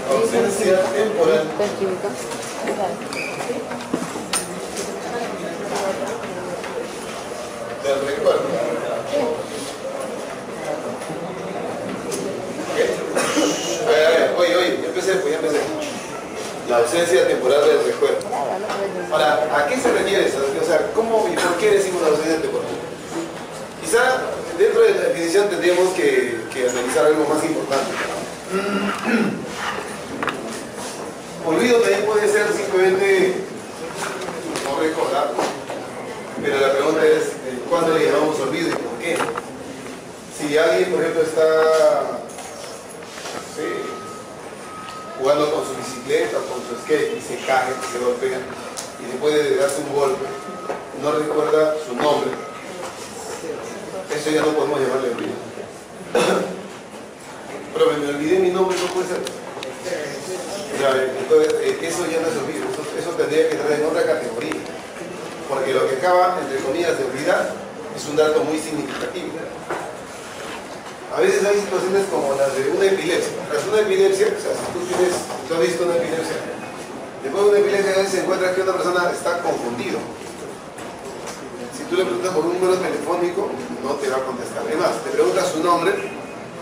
Ausencia temporal del recuerdo. Oye, ya empecé. La ausencia temporal del recuerdo. Ahora, ¿a qué se refiere eso? O sea, ¿cómo y por qué decimos la ausencia temporal? Quizá dentro de la definición tendríamos que analizar algo más importante. Olvido también puede ser simplemente no recordar, pero la pregunta es ¿cuándo le llamamos olvido y por qué? Si alguien, por ejemplo, está jugando con su bicicleta o con su skate y se cae, se golpea y después de darse un golpe no recuerda su nombre, eso ya no podemos llamarle olvido. Pero me olvidé mi nombre, no puede ser. Entonces, eso ya no es olvido, eso tendría que entrar en otra categoría, porque lo que acaba, entre comillas, de olvidar es un dato muy significativo. A veces hay situaciones como las de una epilepsia. Tras una epilepsia, o sea, si tú has visto una epilepsia, después de una epilepsia a veces se encuentra que otra persona está confundido. Si tú le preguntas por un número telefónico, no te va a contestar. Además, te preguntas su nombre,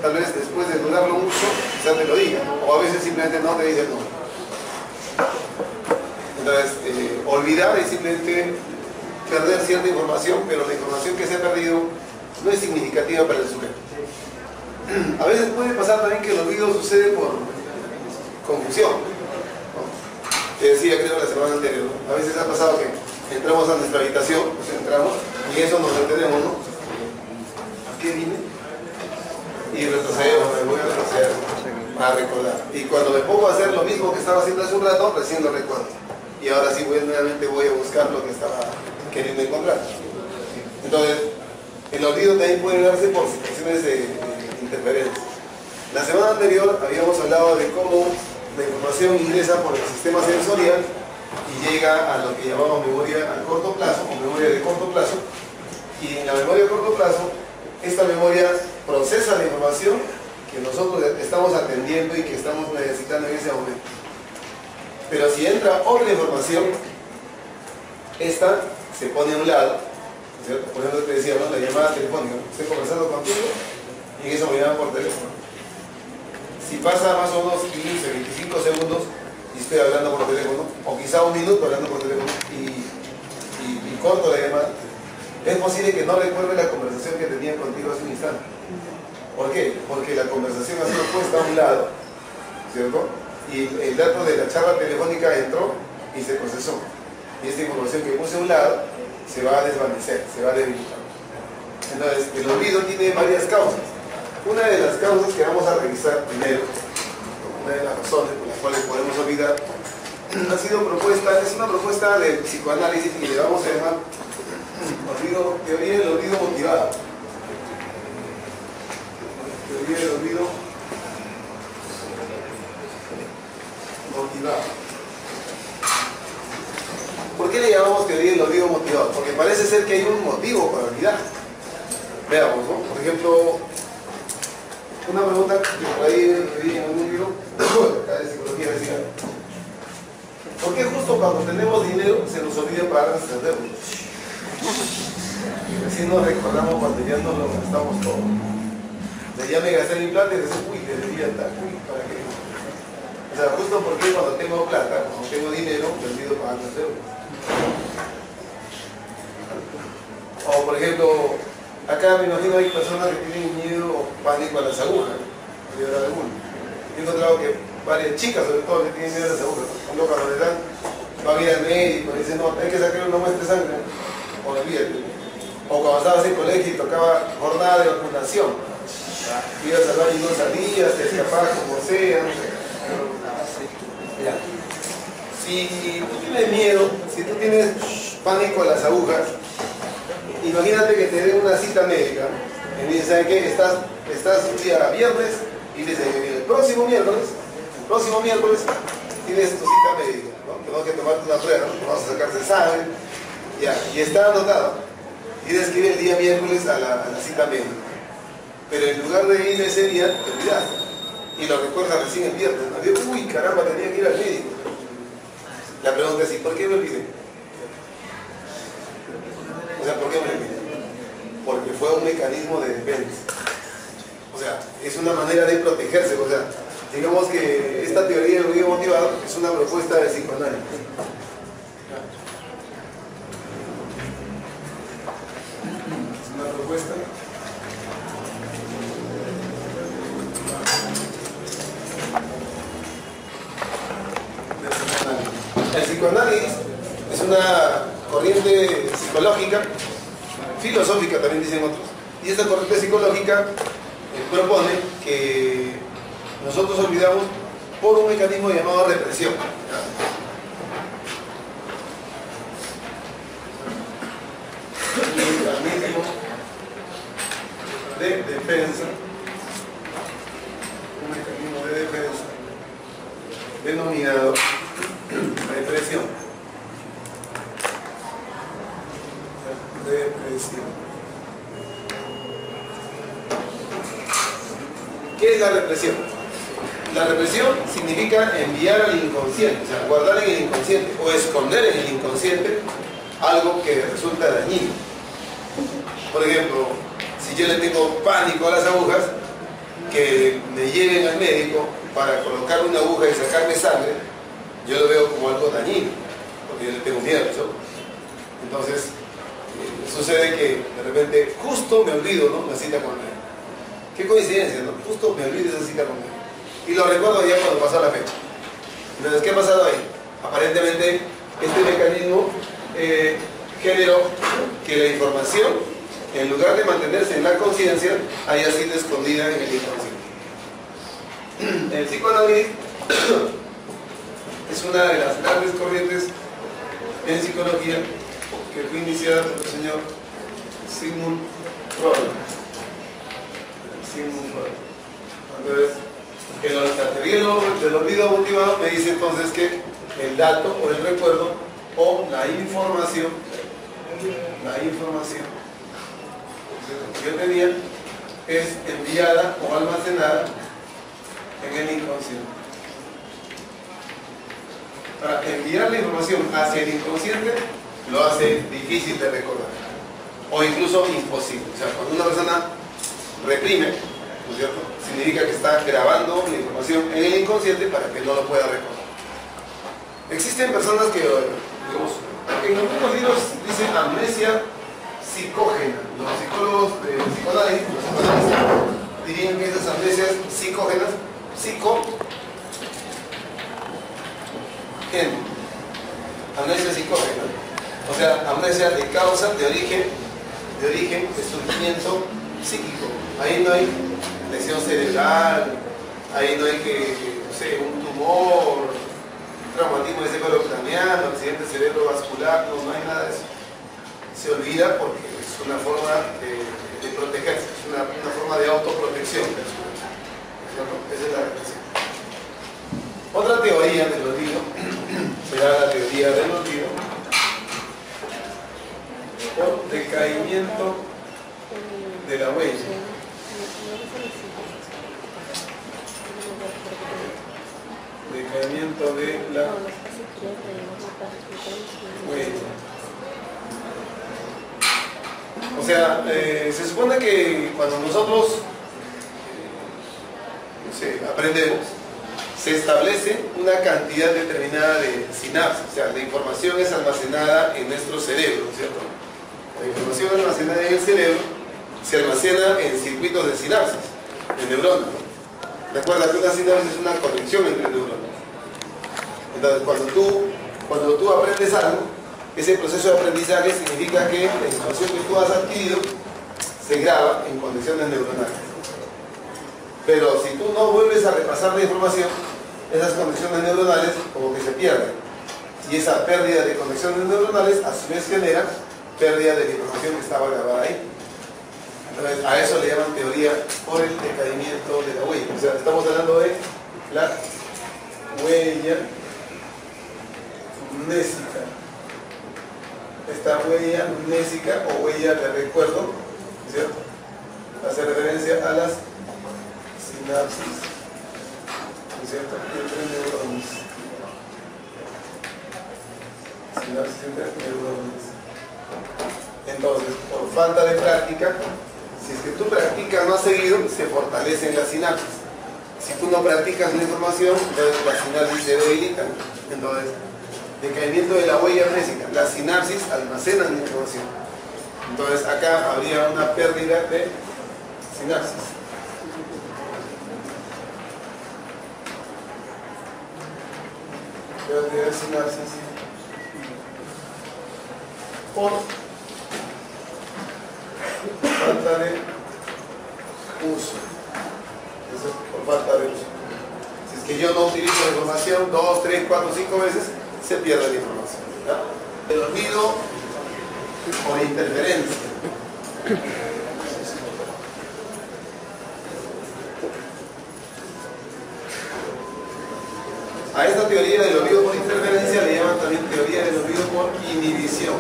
tal vez después de dudarlo mucho, ya te lo diga, o a veces simplemente no te dice el nombre. Entonces, olvidar es simplemente perder cierta información, pero la información que se ha perdido no es significativa para el sujeto. A veces puede pasar también que el olvido sucede por confusión, ¿no? Te decía, creo, la semana anterior, ¿no? A veces ha pasado que entramos a nuestra habitación, pues entramos, y eso nos detenemos, ¿no? ¿A qué vine? Y retrocedemos, me voy a retroceder para recordar. Y cuando me pongo a hacer lo mismo que estaba haciendo hace un rato, recién lo recuerdo. Y ahora sí, nuevamente voy a buscar lo que estaba queriendo encontrar. Entonces, el olvido también puede darse por situaciones de interferencia. La semana anterior habíamos hablado de cómo la información ingresa por el sistema sensorial y llega a lo que llamamos memoria a corto plazo o memoria de corto plazo. Y en la memoria a corto plazo, esta memoria procesa la información que nosotros estamos atendiendo y que estamos necesitando en ese momento. Pero si entra otra información, esta se pone a un lado, ¿cierto? Por ejemplo, te decía, ¿no? La llamada telefónica, estoy conversando contigo y en eso me llaman por teléfono. Si pasa más o menos 15, 25 segundos y estoy hablando por teléfono, o quizá un minuto hablando por teléfono y corto la llamada, es posible que no recuerde la conversación que tenía contigo hace un instante. ¿Por qué? Porque la conversación ha sido puesta a un lado, ¿cierto? Y el dato de la charla telefónica entró y se procesó. Y esta información que puse a un lado se va a desvanecer, se va a debilitar. Entonces, el olvido tiene varias causas. Una de las causas que vamos a revisar primero, una de las razones por las cuales podemos olvidar, ha sido propuesta, es una propuesta de psicoanálisis y le vamos a llamar teoría del olvido motivado. Teoría del olvido motivado. ¿Por qué le llamamos teoría del olvido motivado? Porque parece ser que hay un motivo para olvidar. Veamos, ¿no? Por ejemplo, una pregunta que por ahí vi en un libro acá de psicología decía: ¿por qué justo cuando tenemos dinero se nos olvida pagar nuestras deudas? Y recién nos recordamos cuando ya no lo gastamos todo. Ya me gasté mi plata y decía, uy, debería estar, uy, ¿para qué? O sea, justo porque cuando tengo plata, cuando tengo dinero, me olvido pagar las deudas. O por ejemplo, acá me imagino hay personas que tienen miedo o pánico a las agujas, ¿no? Miedo a la aguja. He encontrado que varias chicas, sobre todo, que tienen miedo a las agujas, ¿no? Cuando le dan, van a ir al médico, y dicen, no, hay que sacar una muestra de sangre, o olvídate. O cuando estabas en colegio y tocaba jornada de vacunación, ibas al baño y no salías, te escapabas como sea, no sé. Ya. Si tú tienes miedo, si tú tienes pánico a las agujas, imagínate que te den una cita médica y dices, ¿sabes qué? Estás un día viernes y dices, el próximo miércoles tienes tu cita médica, ¿no? Tengo que tomarte una prueba, ¿no? Vamos a sacarte sangre, ya, y está anotado. Tienes que ir el día miércoles a la cita médica. pero en lugar de ir ese día, te olvidaste. Y lo recuerdas recién el viernes, ¿no? Uy, caramba, tenía que ir al médico. La pregunta es, ¿y por qué me olvidé? O sea, ¿por qué me olvidé? Porque fue un mecanismo de defensa. O sea, es una manera de protegerse. O sea, digamos que esta teoría del ruido motivado es una propuesta de psicoanálisis. Es una propuesta del psicoanálisis. El psicoanálisis es una corriente psicológica, filosófica también dicen otros, y esta corriente psicológica propone que nosotros olvidamos por un mecanismo llamado represión. Un mecanismo de defensa, denominado represión. ¿Qué es la represión? La represión significa enviar al inconsciente, o sea, guardar en el inconsciente o esconder en el inconsciente algo que resulta dañino. Por ejemplo, si yo le tengo pánico a las agujas, que me lleven al médico para colocarme una aguja y sacarme sangre, yo lo veo como algo dañino, porque yo le tengo miedo a eso. Entonces, sucede que de repente justo me olvido, ¿no? La cita con él. Qué coincidencia, ¿no? Justo me olvido esa cita con él. Y lo recuerdo ya cuando pasó la fecha. Entonces, ¿qué ha pasado ahí? Aparentemente, este mecanismo generó que la información, en lugar de mantenerse en la conciencia, haya sido escondida en el inconsciente. El psicoanálisis es una de las grandes corrientes en psicología que fue iniciada por el señor Sigmund Freud. Entonces, la teoría del olvido motivado me dice entonces que el dato o el recuerdo o la información que yo tenía es enviada o almacenada en el inconsciente. Para enviar la información hacia el inconsciente lo hace difícil de recordar o incluso imposible. O sea, cuando una persona reprime, ¿no es cierto?, significa que está grabando la información en el inconsciente para que no lo pueda recordar. Existen personas que, digamos, en algunos libros dice amnesia psicógena. Los psicólogos de psicoanálisis, los psicoanalistas, dirían que esas amnesias psicógenas, amnesia psicógena, o sea, amnesia de causa, de origen, de surgimiento psíquico. Ahí no hay lesión cerebral, ahí no hay no sé, un tumor, traumatismo encefalocraniano, accidente cerebrovascular, no hay nada de eso. Se olvida porque es una forma de protegerse, es una forma de autoprotección. Esa es la represión. Otra teoría del olvido será la teoría del olvido por decaimiento de la huella. Decaimiento de la huella. O sea, se supone que cuando nosotros aprendemos, se establece una cantidad determinada de sinapsis, o sea, la información es almacenada en nuestro cerebro, ¿cierto? La información almacenada en el cerebro se almacena en circuitos de sinapsis, de neuronas. Recuerda que una sinapsis es una conexión entre neuronas. Entonces, cuando tú aprendes algo, ese proceso de aprendizaje significa que la información que tú has adquirido se graba en conexiones neuronales. Pero si tú no vuelves a repasar la información, esas conexiones neuronales como que se pierden. Y esa pérdida de conexiones neuronales a su vez genera pérdida de la información que estaba grabada ahí. Entonces, a eso le llaman teoría por el decaimiento de la huella. O sea, estamos hablando de la huella mnésica. Esta huella mnésica o huella de recuerdo, ¿cierto? hace referencia a las sinapsis, ¿no es cierto?, entre neuronas. Sinapsis entre neuronas. Entonces, por falta de práctica, si es que tú practicas más seguido, se fortalecen las sinapsis. Si tú no practicas una información, las sinapsis se debilitan. Entonces, decaimiento de la huella amnésica. Las sinapsis almacenan la información. Entonces, acá habría una pérdida de sinapsis. Pérdida de sinapsis por falta de uso. Eso es por falta de uso. Si es que yo no utilizo la información 2, 3, 4, 5 veces, se pierde la información, ¿ya? El olvido por interferencia. A esta teoría del olvido por interferencia le llaman también teoría del olvido por inhibición.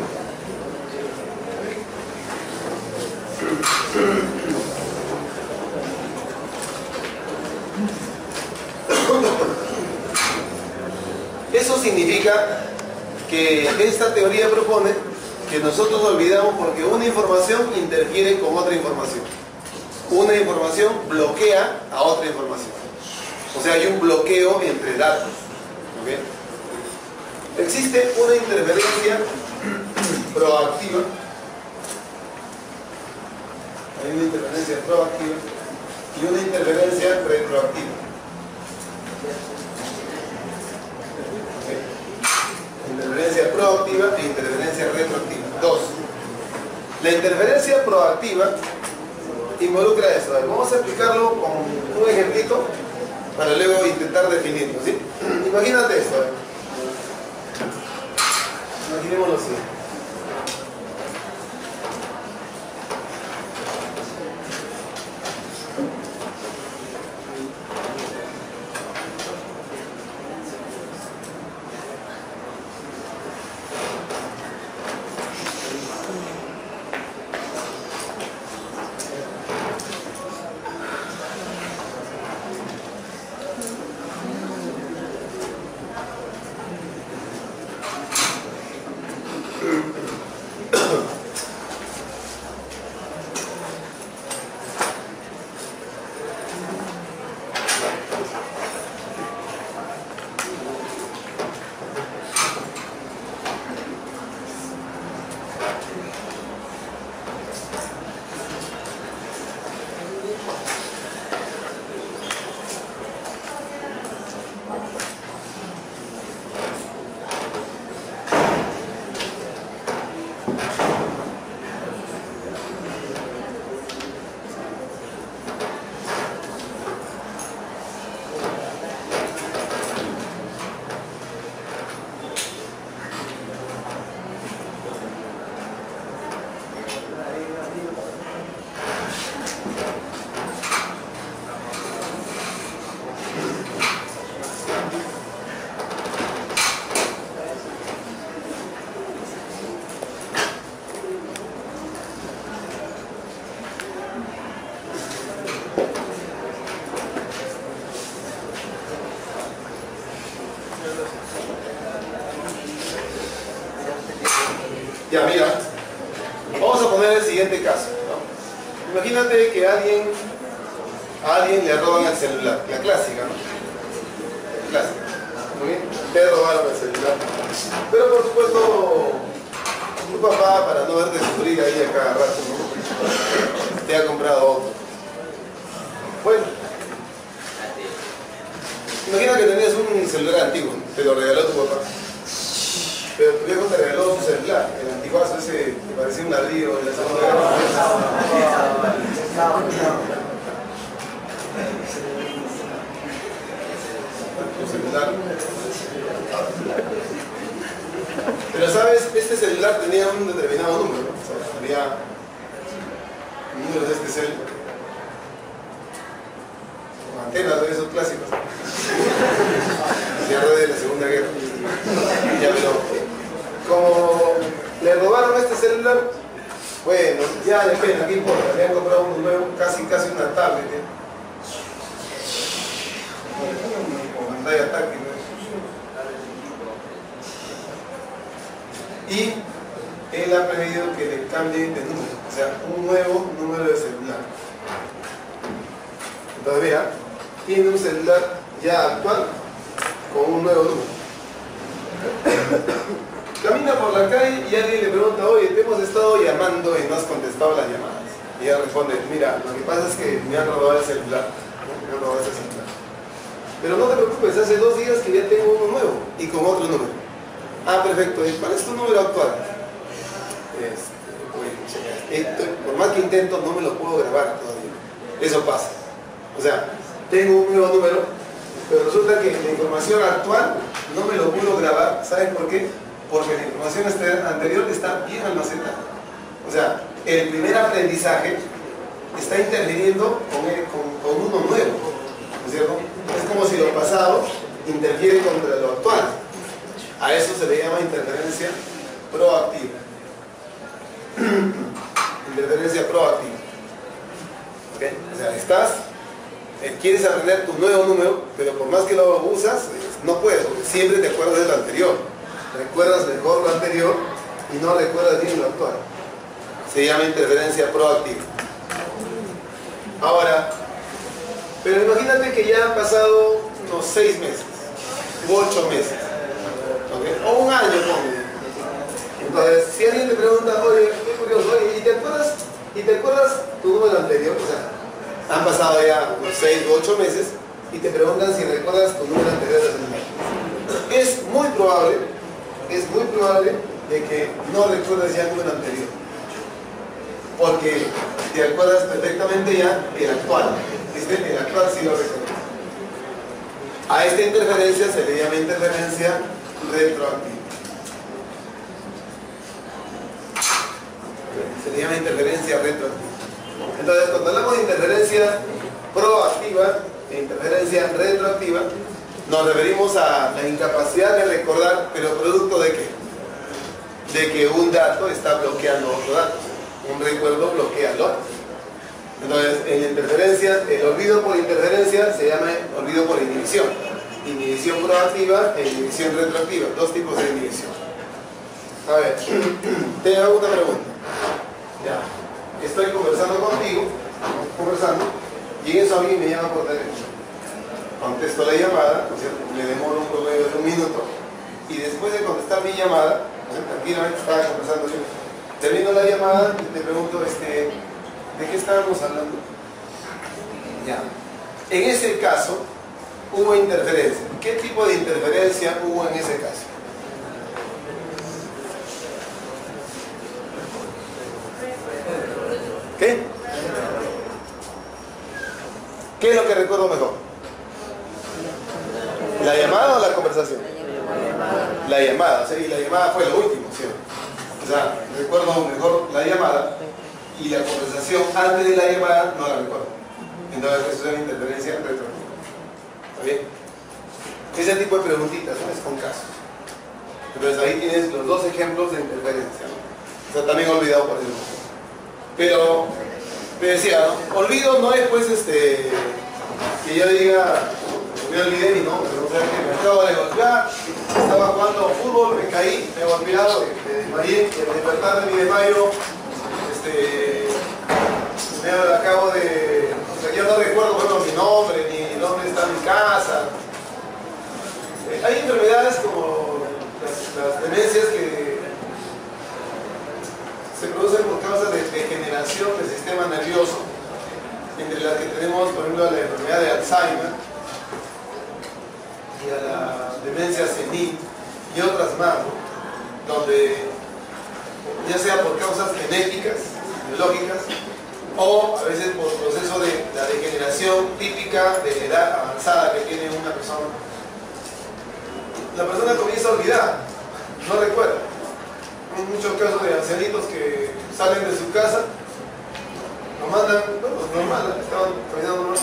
Eso significa que esta teoría propone que nosotros olvidamos porque una información interfiere con otra información. Una información bloquea a otra información. O sea, hay un bloqueo entre datos. ¿Okay? Existe una interferencia proactiva. Hay una interferencia proactiva y una interferencia retroactiva. Interferencia proactiva e interferencia retroactiva. 2. La interferencia proactiva involucra esto. Vamos a explicarlo con un ejemplito para luego intentar definirlo, ¿sí? Imagínate esto. Imaginémoslo así. Ya, mira, vamos a poner el siguiente caso, ¿no? Imagínate que a alguien le roban el celular, la clásica, ¿no? La clásica. ¿Muy bien? Te robaron el celular. Pero por supuesto, tu papá, para no verte sufrir ahí a cada rato, ¿no?, te ha comprado otro. Bueno, imagina que tenías un celular antiguo, te lo regaló tu papá. Pero tu viejo te regaló su celular, el antiguazo ese que parecía un ladrillo de la Segunda Guerra Mundial. Tu celular. Pero sabes, este celular tenía un determinado número, ¿no? O sea, había números de este celular. Con antenas de esos clásicos. Cierre de la Segunda Guerra. Ya, pero como le robaron este celular, bueno, Ya depende, ¿qué importa? Le han comprado uno nuevo, casi una tablet. Con pantalla táctil. Y él ha pedido que le cambie de número, o sea, un nuevo número de celular. Todavía tiene un celular ya actual con un nuevo número. Camina por la calle y alguien le pregunta, oye, te hemos estado llamando y no has contestado las llamadas. Y ella responde, mira, lo que pasa es que me han robado el celular. Me han robado ese celular. Pero no te preocupes, hace 2 días que ya tengo uno nuevo y con otro número. Ah, perfecto. ¿Y cuál es tu número actual? Por más que intento, no me lo puedo grabar todavía. Eso pasa. O sea, tengo un nuevo número, pero resulta que la información actual no me lo puedo grabar. ¿Saben por qué? Porque la información anterior está bien almacenada. O sea, el primer aprendizaje está interfiriendo con uno nuevo. ¿No es cierto? Es como si lo pasado interfiere contra lo actual. A eso se le llama interferencia proactiva. Interferencia proactiva. ¿Okay? O sea, quieres aprender tu nuevo número, pero por más que lo usas, no puedes, porque siempre te acuerdas del anterior. Recuerdas mejor lo anterior y no recuerdas bien lo actual. Se llama interferencia proactiva. Ahora, pero imagínate que ya han pasado unos 6 meses u 8 meses, ¿okay? O un año, ponle. Entonces, si alguien te pregunta, oye, qué curioso, oye, ¿y te acuerdas tu número anterior? O sea, han pasado ya unos 6 u 8 meses y te preguntan si recuerdas tu número anterior de celular. Es muy probable de que no recuerdes ya el número anterior, porque te acuerdas perfectamente ya el actual. ¿Viste? El actual sí lo recuerdas. A esta interferencia se le llama interferencia retroactiva. Se le llama interferencia retroactiva. Entonces, cuando hablamos de interferencia proactiva e interferencia retroactiva, nos referimos a la incapacidad de recordar, pero producto de qué? De que un dato está bloqueando otro dato. Un recuerdo bloquea el otro. Entonces, en la interferencia, el olvido por interferencia se llama olvido por inhibición. Inhibición proactiva e inhibición retroactiva. 2 tipos de inhibición. A ver, te hago una pregunta. Ya. Estoy conversando contigo, y en eso alguien me llama por teléfono. Contesto la llamada, le demoro un promedio de 1 minuto, y después de contestar mi llamada, tranquilamente estaba conversando yo, termino la llamada y te pregunto, ¿de qué estábamos hablando? Ya. En ese caso, hubo interferencia. ¿Qué tipo de interferencia hubo en ese caso? ¿Qué? ¿Qué es lo que recuerdo mejor? ¿La llamada o la conversación? La llamada, ¿sí? Y la llamada fue lo último, ¿sí? O sea, recuerdo mejor la llamada y la conversación antes de la llamada no la recuerdo. Entonces eso es una interferencia retroactiva. ¿Está bien? Ese tipo de preguntitas, ¿no? Es con casos. Entonces ahí tienes los 2 ejemplos de interferencia, ¿no? O sea, también olvidado por eso. Pero me decía, ¿no? Olvido no es pues que yo diga, me olvidé mi nombre, o sea, que me acabo de golpear, estaba jugando fútbol, me caí, me he golpeado, me desmayé, y al despertar de mi desmayo, me acabo de, o sea, yo no recuerdo bueno, mi nombre, ni dónde está mi casa. Hay enfermedades como las demencias que se producen por causa de degeneración del sistema nervioso, entre las que tenemos, por ejemplo, la enfermedad de Alzheimer y a la demencia senil y otras más, ¿no? Donde ya sea por causas genéticas, biológicas, o a veces por proceso de la degeneración típica de la edad avanzada que tiene una persona. La persona comienza a olvidar, no recuerda. Hay muchos casos de ancianitos que salen de su casa, lo mandan, normal, estaban caminando normal,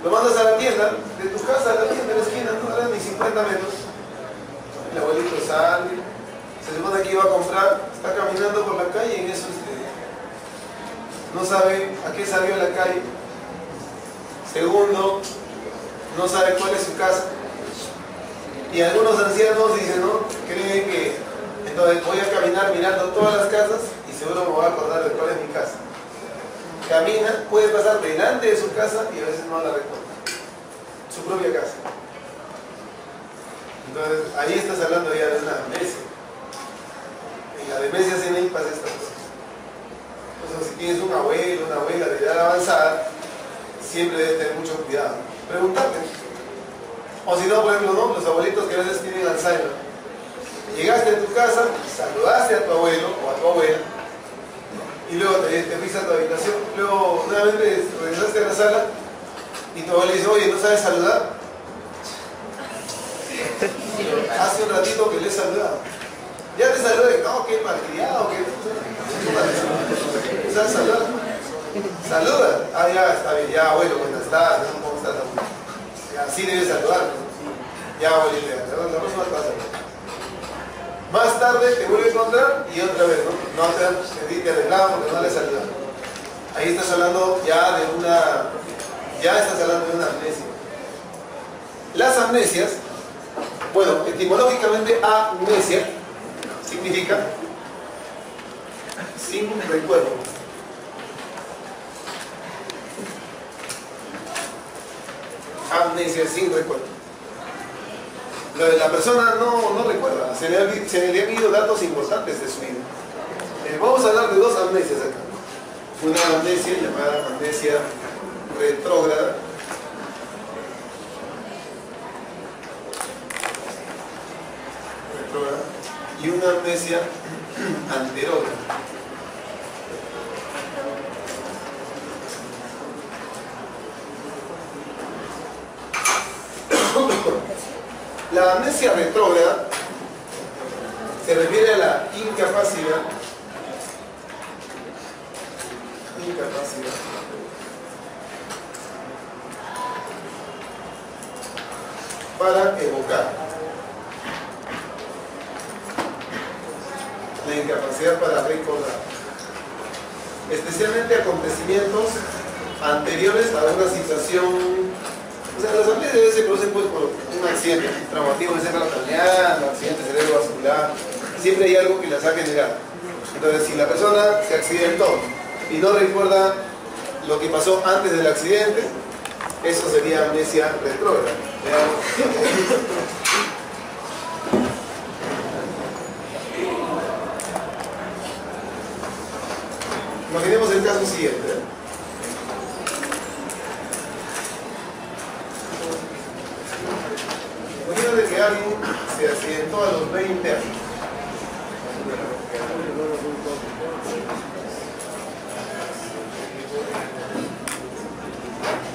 lo mandas a la tienda, de tu casa a la tienda de la esquina, no eran ni 50 metros. El abuelito sale, se supone que iba a comprar, está caminando por la calle y en eso no sabe a qué salió a la calle. Segundo, no sabe cuál es su casa. Y algunos ancianos dicen, ¿no? Creen que entonces voy a caminar mirando todas las casas y seguro me voy a acordar de cuál es mi casa. Camina, puede pasar delante de su casa y a veces no la recuerda. Su propia casa. Entonces, ahí estás hablando ya de una amnesia. En la demencia senil pasa estas cosas. Entonces, si tienes un abuelo, una abuela de edad avanzada, siempre debes tener mucho cuidado. Preguntarle. O si no, por ejemplo, ¿no? Los abuelitos que a veces tienen Alzheimer. Llegaste a tu casa, saludaste a tu abuelo o a tu abuela, y luego te fuiste a tu habitación, luego nuevamente regresaste a la sala y tu abuela dice, oye, ¿no sabes saludar? Hace un ratito que le he saludado. Ya te saludé, no, qué malcriado, qué... ¿No sabes saludar? Saluda. Ah, ya, está bien, ya, abuelo, buenas tardes, ¿cómo estás? Así debes saludar, ¿no? Ya, abuelita, la próxima pasa. Más tarde te vuelve a encontrar y otra vez, ¿no? No te arreglado porque no le saludas. Ahí estás hablando ya de una... Ya estás hablando de una amnesia. Las amnesias, bueno, etimológicamente amnesia significa sin recuerdo. Amnesia sin recuerdo. La persona no recuerda, se le han ido datos importantes de su vida. Vamos a hablar de dos amnesias acá. Una amnesia llamada amnesia retrógrada. Y una amnesia anterógrada. La amnesia retrógrada se refiere a la incapacidad para evocar. La incapacidad para recordar. Especialmente acontecimientos anteriores a una situación. O sea, las amnesias se producen pues por un accidente, traumatismo encefalocraniano, accidente cerebrovascular. Siempre hay algo que las ha generado. Entonces, si la persona se accidentó y no recuerda lo que pasó antes del accidente, eso sería amnesia retrógrada. Imaginemos el caso siguiente. Imagínate que alguien se accidentó a los 20 años.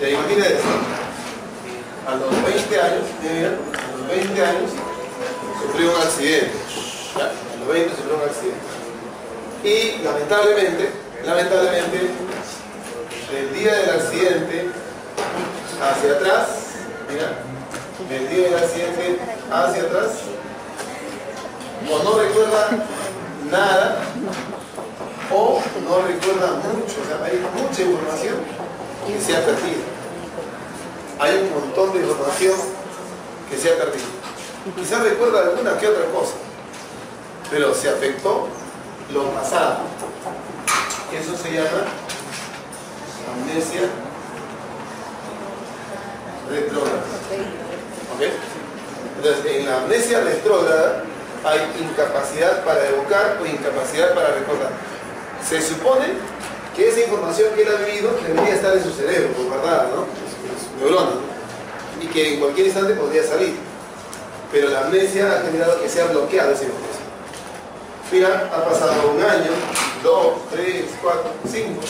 Ya imagínate eso. A los 20 años, a los 20 años sufrió un accidente. ¿Ya? A los 20 sufrió un accidente. Y lamentablemente, del día del accidente hacia atrás, mira, del día del accidente hacia atrás, o no recuerda nada, o no recuerda mucho, o sea, hay mucha información que se ha perdido. Hay un montón de información que se ha perdido. Quizás recuerda alguna que otra cosa, pero se afectó lo pasado. Eso se llama amnesia retrógrada. ¿Ok? Entonces, en la amnesia retrógrada hay incapacidad para evocar o incapacidad para recordar. Se supone que esa información que él ha vivido debería estar en su cerebro, guardada, ¿no? En sus neuronas, ¿no? Y que en cualquier instante podría salir. Pero la amnesia ha generado que se ha bloqueado esa información. Mira, ha pasado un año, 2, 3, 4, 5.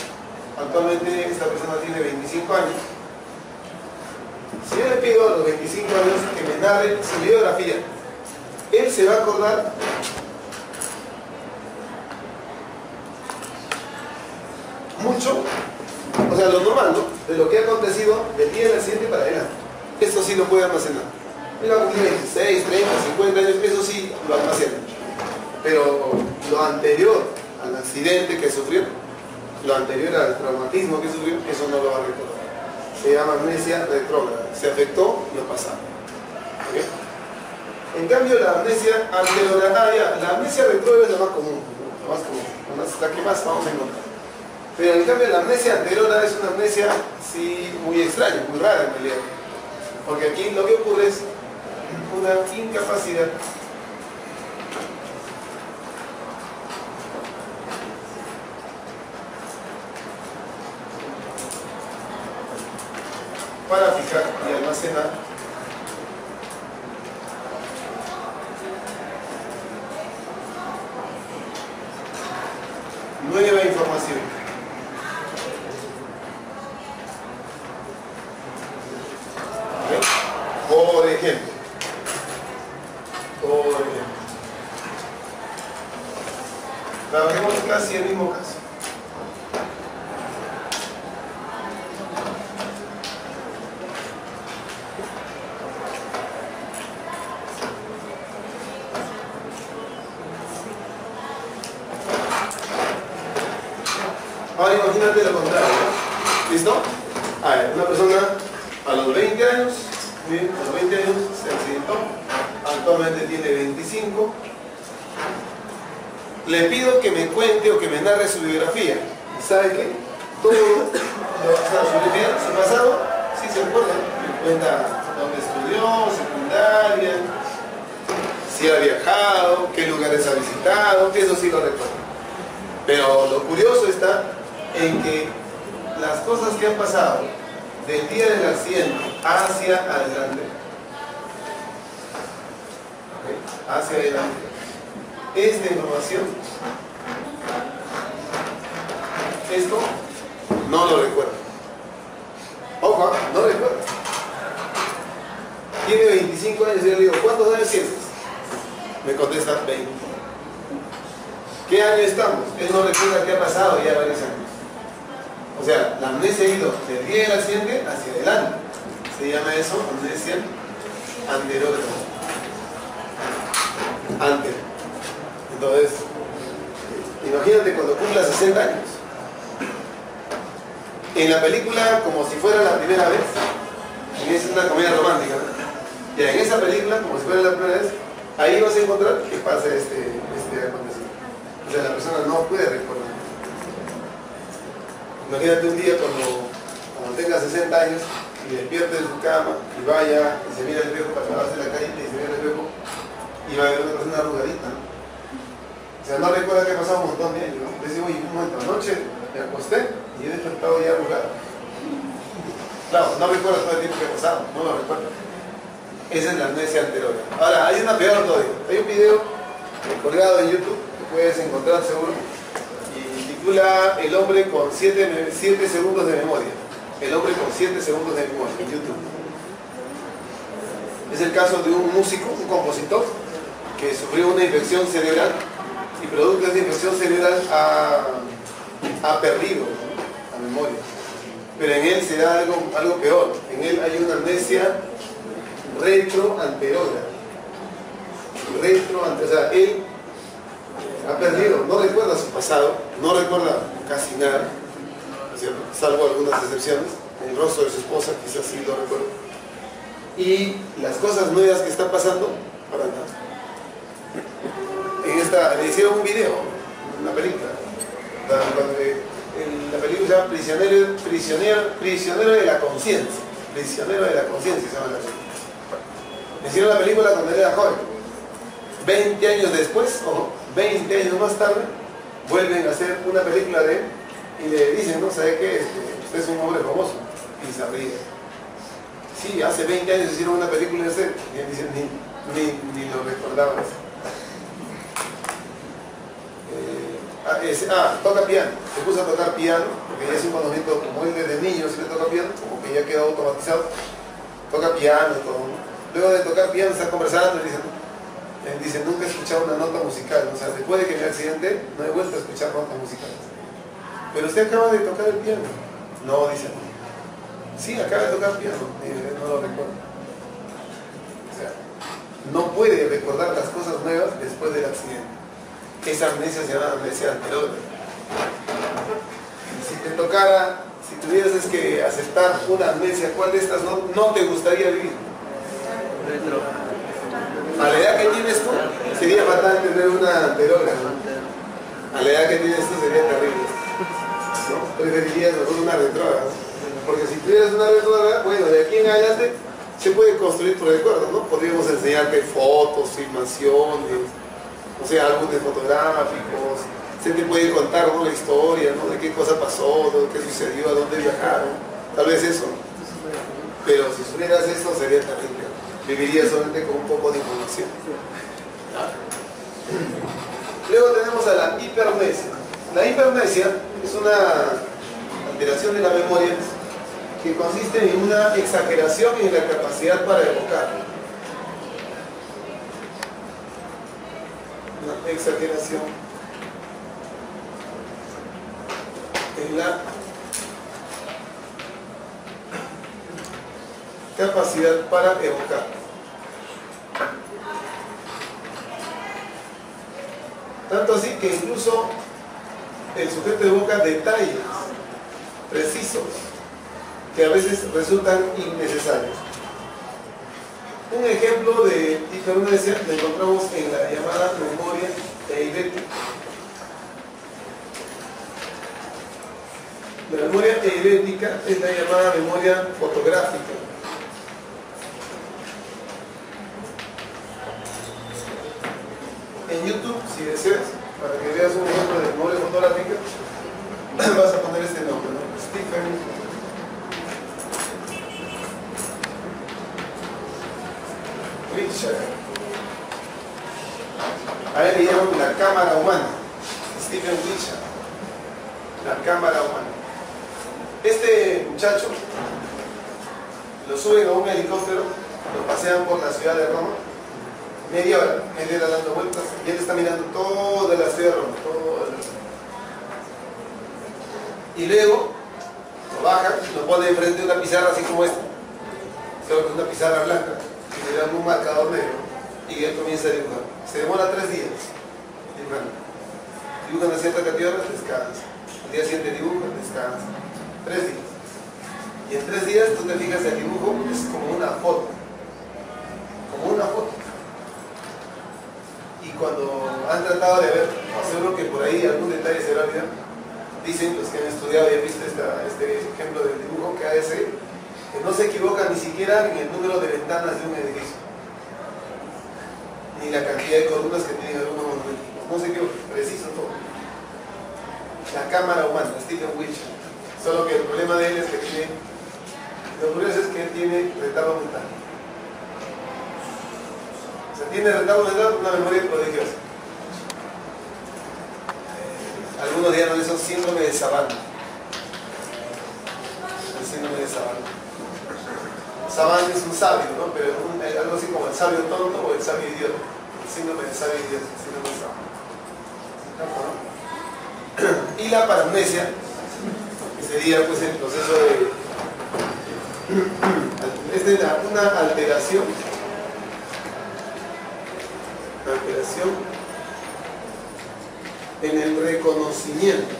Actualmente esta persona tiene 25 años. Si yo le pido a los 25 años que me narre su biografía, él se va a acordar mucho, o sea, lo normal, ¿no? De lo que ha acontecido del día del accidente para adelante. Esto sí lo puede almacenar. Él va a cumplir 26, 30, 50 años, eso sí lo almacena. Pero lo anterior al accidente que sufrió, lo anterior al traumatismo que sufrió, eso no lo va a recordar. Se llama amnesia retrógrada. Se afectó lo pasado. ¿Okay? En cambio, la amnesia anterograda, la amnesia retrógrada es la más común, la que más vamos a encontrar. Pero en cambio, la amnesia anterograda es una amnesia sí, muy extraña, muy rara en realidad. Porque aquí lo que ocurre es una incapacidad para fijar y almacenar nueva información. ¿Okay? Por ejemplo, trabajemos casi el mismo caso. Ahora imagínate lo contrario, ¿no? ¿Listo? A ver, una persona a los 20 años, ¿sí? A los 20 años se accidentó, actualmente tiene 25. Le pido que me cuente o que me narre su biografía. ¿Sabe qué? Todo, su vida, su pasado, sí se recuerda. Me cuenta dónde estudió, secundaria, si ha viajado, qué lugares ha visitado, eso sí lo recuerda. Pero lo curioso está en que las cosas que han pasado del día del accidente hacia adelante, ¿okay? Hacia adelante, esta información, esto no lo recuerda. Ojo, no recuerda. Tiene 25 años y yo le digo, ¿cuántos años tienes? Me contesta 20. ¿Qué año estamos? Él no recuerda qué ha pasado ya varios años. O sea, la amnesia ha ido del día del accidente hacia adelante. Se llama eso amnesia anterograda. Antes. Entonces, imagínate cuando cumpla 60 años. En la película, como si fuera la primera vez, es una comedia romántica, ¿no? Y en esa película, como si fuera la primera vez, ahí vas a encontrar que pasa este acontecimiento. O sea, la persona no puede recordar. Imagínate un día cuando tenga 60 años y despierte de su cama y vaya y se mira el espejo para lavarse la carita y se mira el espejo y va a ver una persona arrugadita, ¿no? O sea, no recuerda que ha pasado un montón de años, ¿no? Dice, oye, un momento, anoche me acosté y he despertado ya arrugado. Claro, no recuerda todo el tiempo que ha pasado, no lo recuerda. Esa es la amnesia anterior. Ahora, hay una peor todavía. Hay un video colgado en YouTube que puedes encontrar seguro y titula El hombre con 7 segundos de memoria. El hombre con 7 segundos de memoria en YouTube. Es el caso de un músico, un compositor que sufrió una infección cerebral y producto de esa infección cerebral ha perdido, ¿no?, la memoria. Pero en él se da algo peor. En él hay una amnesia retroanterógrada. O sea, él ha perdido, no recuerda su pasado, no recuerda casi nada, ¿cierto?, salvo algunas excepciones. El rostro de su esposa quizás sí lo recuerda. Y las cosas nuevas que están pasando, para nada. Le hicieron un video, una película. La película se llama Prisionero de la Conciencia. Prisionero de la Conciencia se llama la película. Le hicieron la película cuando él era joven. 20 años después, o 20 años más tarde, vuelven a hacer una película de él y le dicen, ¿no? ¿Sabe qué? Usted es un hombre famoso. Y se ríe. Sí, hace 20 años hicieron una película de él. Y él dice, ni lo recordaba. Toca piano. Se puso a tocar piano, porque ya es un conocimiento, como él desde niño se le toca piano, como que ya quedó automatizado. Toca piano, todo. Luego de tocar piano está conversando y dice, nunca he escuchado una nota musical. O sea, después de que me accidenté, no he vuelto a escuchar notas musicales. Pero usted acaba de tocar el piano. No, dice, sí, acaba de tocar piano. No lo recuerdo. O sea, no puede recordar las cosas nuevas después del accidente. Esa amnesia se llama amnesia anterior. te tocara, si tuvieras que aceptar una amnesia, ¿cuál de estas no te gustaría vivir? A la edad que tienes tú, sería fatal tener una anterógrafo. A la edad que tienes tú sería terrible, ¿no? Preferirías mejor una retrógrada. Porque si tuvieras una retrógrada, bueno, de aquí en adelante se puede construir tu recuerdo, ¿no? Podríamos enseñarte fotos, filmaciones, o sea, álbumes fotográficos, se te puede contar, ¿no?, la historia, ¿no?, de qué cosa pasó, de qué sucedió, a dónde viajaron, tal vez eso. Pero si supieras esto sería terrible, vivirías solamente con un poco de información. Luego tenemos a la hipermnesia. La hipermnesia es una alteración de la memoria que consiste en una exageración en la capacidad para evocar. Una exageración en la capacidad para evocar. Tanto así que incluso el sujeto evoca detalles precisos que a veces resultan innecesarios. Un ejemplo de hipermnesia lo encontramos en la llamada memoria eidetica. La memoria eidetica es la llamada memoria fotográfica. En YouTube, si deseas, para que veas un ejemplo de memoria fotográfica, vas a poner este nombre, ¿no? Stephen Richard. A él le llaman la cámara humana. Stephen Richard. La cámara humana. Este muchacho lo suben a un helicóptero, lo pasean por la ciudad de Roma, media hora dando vueltas, y él está mirando toda la ciudad de Roma, y luego lo bajan, lo pone enfrente de una pizarra así como esta, solo que una pizarra blanca, y le dan un marcador negro, y él comienza a dibujar. Se demora 3 días dibujando. Dibujan a cierta cantidad de horas, descansa. El día siguiente dibujan, descansa. 3 días. Y en 3 días tú te fijas, el dibujo es como una foto. Como una foto. Y cuando han tratado de ver, seguro que por ahí algún detalle se va a olvidar. Dicen los que han estudiado y han visto este ejemplo del dibujo que hace, que no se equivoca ni siquiera en el número de ventanas de un edificio, ni la cantidad de columnas que tienen algunos monumentos. No se equivoca, preciso todo. La cámara humana, Stephen Richard. Solo que el problema de él es que tiene, lo curioso es que él tiene retardo mental. O sea, tiene retardo mental, una memoria prodigiosa. Algunos llaman eso síndrome de Savant. El síndrome de Savant. Savant es un sabio, ¿no? Pero algo así como el sabio tonto o el sabio idiota. El síndrome de sabio idiota, el síndrome de Savant. Y la paramnesia, que sería pues el proceso de... Esta es una alteración en el reconocimiento.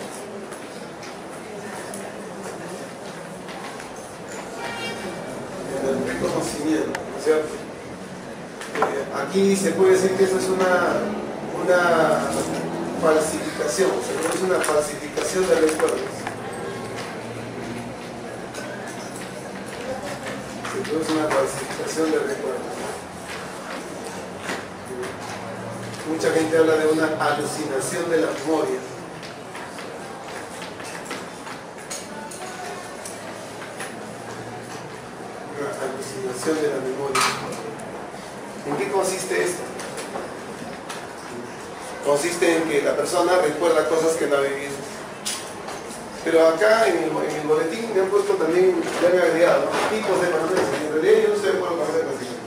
O sea, aquí se puede decir que eso es una falsificación, o sea, es una falsificación de recuerdos. Es una falsificación de recuerdos. Mucha gente habla de una alucinación de la memoria. Una alucinación de la memoria. ¿En qué consiste esto? Consiste en que la persona recuerda cosas que no ha vivido. Pero acá en el boletín me han puesto también, ya me han agregado, ¿no?, tipos de paramnesia. En realidad yo no estoy de acuerdo con esa clasificación.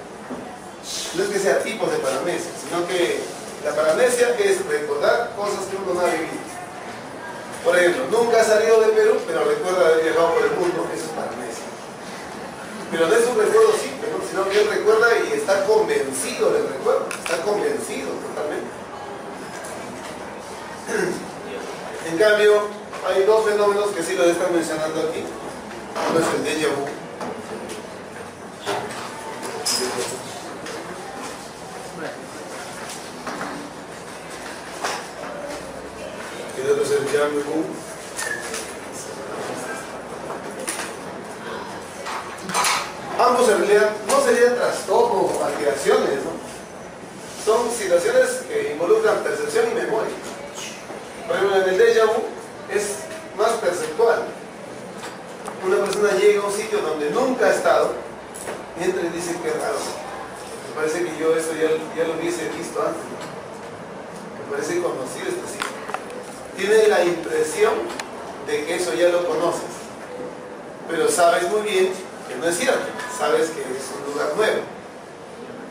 No es que sea tipos de paramnesia, sino que la paramnesia es recordar cosas que uno no ha vivido. Por ejemplo, nunca ha salido de Perú, pero recuerda haber viajado por el mundo. Eso es paramnesia. Pero no es un recuerdo simple, ¿no?, sino que él recuerda y está convencido del recuerdo. Está convencido totalmente. En cambio, hay dos fenómenos que se sí lo están mencionando aquí. Uno es el déjà vu. Y el otro es el déjà vu. Ambos en realidad no serían trastornos o alteraciones, ¿no? Son situaciones que involucran percepción y memoria. Por ejemplo, en el déjà vu es más perceptual. Una persona llega a un sitio donde nunca ha estado y entra y dice que raro. Me parece que yo esto ya lo hubiese visto antes. Me parece conocido este sitio. Tiene la impresión de que eso ya lo conoces, pero sabes muy bien que no es cierto. Sabes que es un lugar nuevo.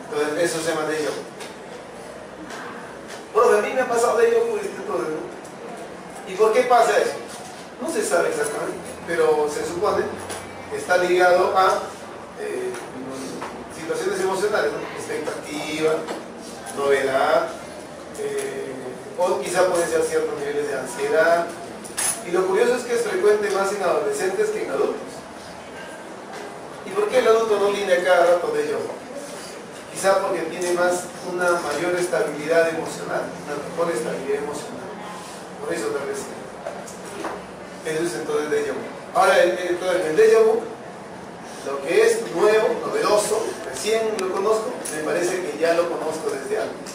Entonces eso se llama déjà vu. Bueno, a mí me ha pasado déjà vu ¿Y por qué pasa eso? No se sabe exactamente, pero se supone que está ligado a situaciones emocionales, ¿no? Expectativa, novedad, o quizá pueden ser ciertos niveles de ansiedad. Y lo curioso es que es frecuente más en adolescentes que en adultos. ¿Y por qué el adulto no viene a cada rato de ello? Quizá porque tiene una mayor estabilidad emocional, una mejor estabilidad emocional. Por eso tal vez. Eso es entonces déjà vu. Ahora, en el déjà vu, lo que es nuevo, novedoso, recién lo conozco, me parece que ya lo conozco desde antes.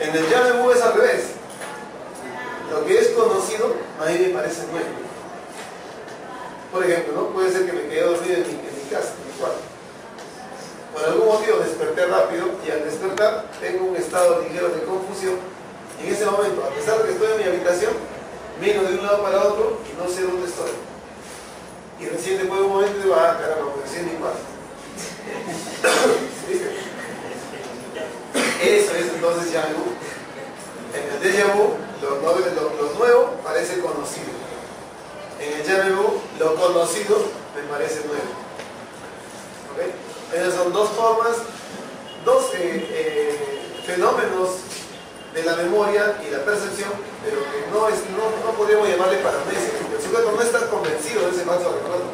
En el déjà vu es al revés. Lo que es conocido, a mí me parece nuevo. Por ejemplo, ¿no? Puede ser que me quedé dormido en mi casa, en mi cuarto. Por algún motivo desperté rápido y al despertar tengo un estado ligero de confusión. Y en ese momento, a pesar de que estoy en mi habitación, miro de un lado para otro y no sé dónde estoy. Y recién después de un momento digo, ah, caramba, pues estoy en mi cuarto. ¿Sí? Eso es entonces déjà vu. En el déjà vu, lo nuevo parece conocido. En el déjà vu, lo conocido me parece nuevo. ¿Okay? Esas son dos formas, dos fenómenos de la memoria y la percepción, pero que no podríamos llamarle paramnesia. El sujeto no está convencido de ese falso recuerdo.